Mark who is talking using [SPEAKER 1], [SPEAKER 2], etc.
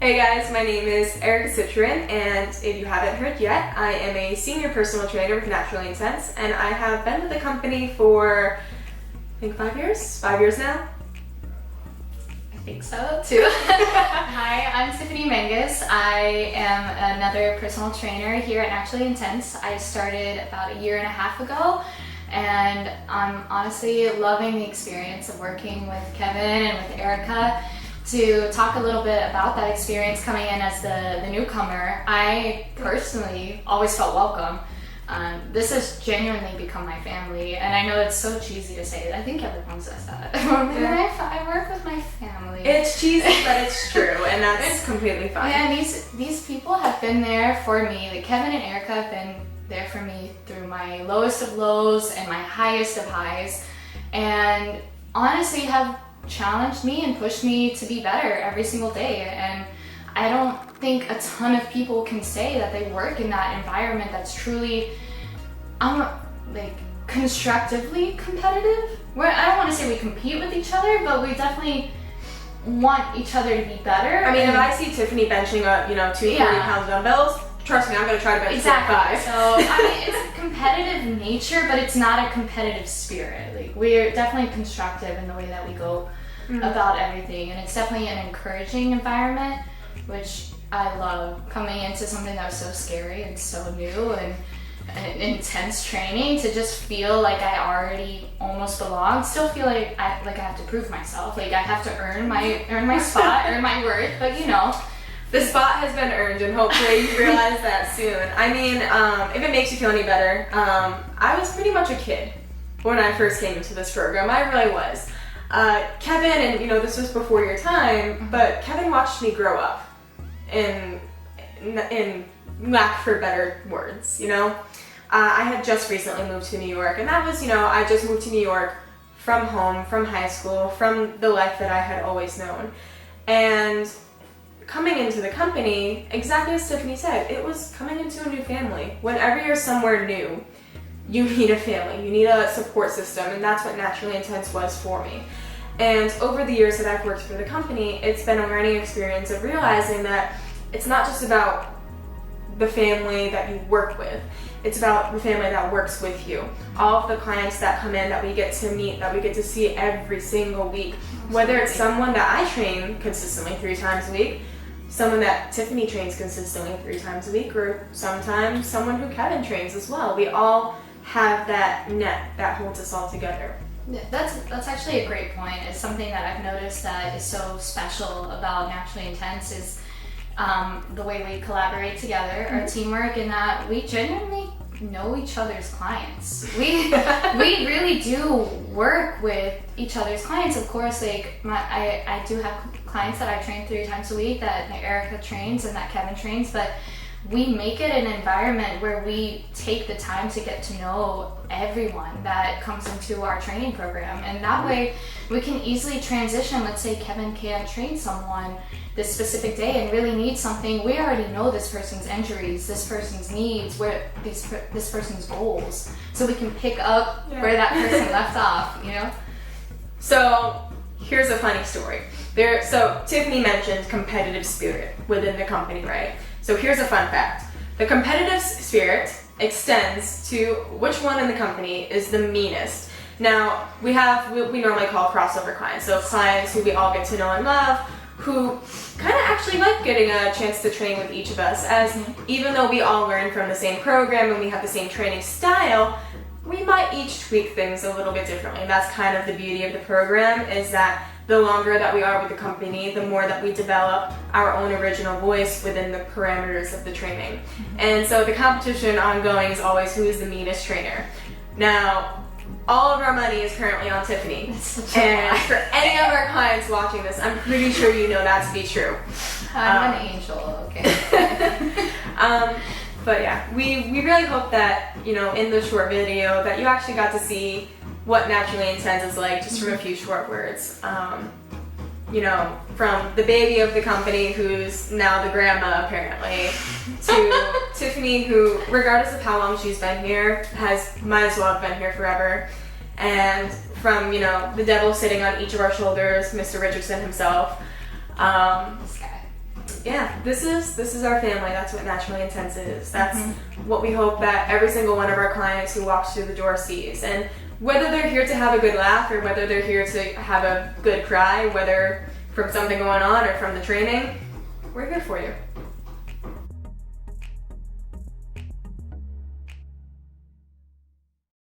[SPEAKER 1] Hey guys, my name is Erika Citrin, and if you haven't heard yet, I am a senior personal trainer with Naturally Intense, and I have been with the company for, I think 5 years? 5 years now?
[SPEAKER 2] I think so, too. Hi, I'm Tiffany Menges. I am another personal trainer here at Naturally Intense. I started about a year and a half ago, and I'm honestly loving the experience of working with Kevin and with Erika. To talk a little bit about that experience coming in as the newcomer, I personally always felt welcome. This has genuinely become my family, and I know it's so cheesy to say it. I think everyone says that. I work with my family.
[SPEAKER 1] It's cheesy, but it's true, and that's completely fine.
[SPEAKER 2] Yeah, these people have been there for me. Like Kevin and Erika have been there for me through my lowest of lows and my highest of highs, and honestly have challenged me and pushed me to be better every single day. And I don't think a ton of people can say that they work in that environment that's truly constructively competitive, where I don't want to say we compete with each other, but we definitely want each other to be better.
[SPEAKER 1] I mean, if I see Tiffany benching up, 240-pound dumbbells, trust me, I'm going to try to bench 45.
[SPEAKER 2] So, I mean, it's a competitive nature, but it's not a competitive spirit. Like, we're definitely constructive in the way that we go about everything, and it's definitely an encouraging environment, which I love. Coming into something that was so scary and so new and intense training, to just feel like I already almost belong, still feel like I have to prove myself. Like I have to earn my spot, earn my worth, but
[SPEAKER 1] the spot has been earned, and hopefully you realize that soon. I mean, if it makes you feel any better, I was pretty much a kid when I first came into this program. I really was. Kevin, and this was before your time, but Kevin watched me grow up, in lack for better words, I had just recently moved to New York, and that was, I just moved to New York from home, from high school, from the life that I had always known. And coming into the company, exactly as Tiffany said, it was coming into a new family. Whenever you're somewhere new, you need a family, you need a support system, and that's what Naturally Intense was for me. And over the years that I've worked for the company, it's been a learning experience of realizing that it's not just about the family that you work with, it's about the family that works with you. All of the clients that come in that we get to meet, that we get to see every single week, whether it's someone that I train consistently 3 times a week, someone that Tiffany trains consistently 3 times a week, or sometimes someone who Kevin trains as well. We all have that net that holds us all together.
[SPEAKER 2] That's actually a great point. It's something that I've noticed that is so special about Naturally Intense is the way we collaborate together, our teamwork, and that we genuinely know each other's clients. We really do work with each other's clients. Of course, I do have clients that I train 3 times a week that Erika trains and that Kevin trains, but we make it an environment where we take the time to get to know everyone that comes into our training program, and that way we can easily transition. Let's say Kevin can't train someone this specific day and really needs something. We already know this person's injuries, this person's needs, where this person's goals, so we can pick up where that person left off.
[SPEAKER 1] So here's a funny story. So Tiffany mentioned competitive spirit within the company, right? So here's a fun fact. The competitive spirit extends to which one in the company is the meanest. Now, we normally call crossover clients. So clients who we all get to know and love, who kind of actually like getting a chance to train with each of us, as even though we all learn from the same program and we have the same training style, we might each tweak things a little bit differently. And that's kind of the beauty of the program, is that the longer that we are with the company, the more that we develop our own original voice within the parameters of the training. And so the competition ongoing is always who is the meanest trainer. Now, all of our money is currently on Tiffany. And for any of our clients watching this, I'm pretty sure you know that to be true.
[SPEAKER 2] I'm an angel, okay.
[SPEAKER 1] But yeah, we really hope that, in the short video, that you actually got to see what Naturally Intense is like, just from a few short words. From the baby of the company, who's now the grandma apparently, to Tiffany, who, regardless of how long she's been here, might as well have been here forever. And from, the devil sitting on each of our shoulders, Mr. Richardson himself.
[SPEAKER 2] This guy.
[SPEAKER 1] yeah, this is our family. That's what Naturally Intense is. That's what we hope that every single one of our clients who walks through the door sees. And whether they're here to have a good laugh or whether they're here to have a good cry, whether from something going on or from the training, we're here for you.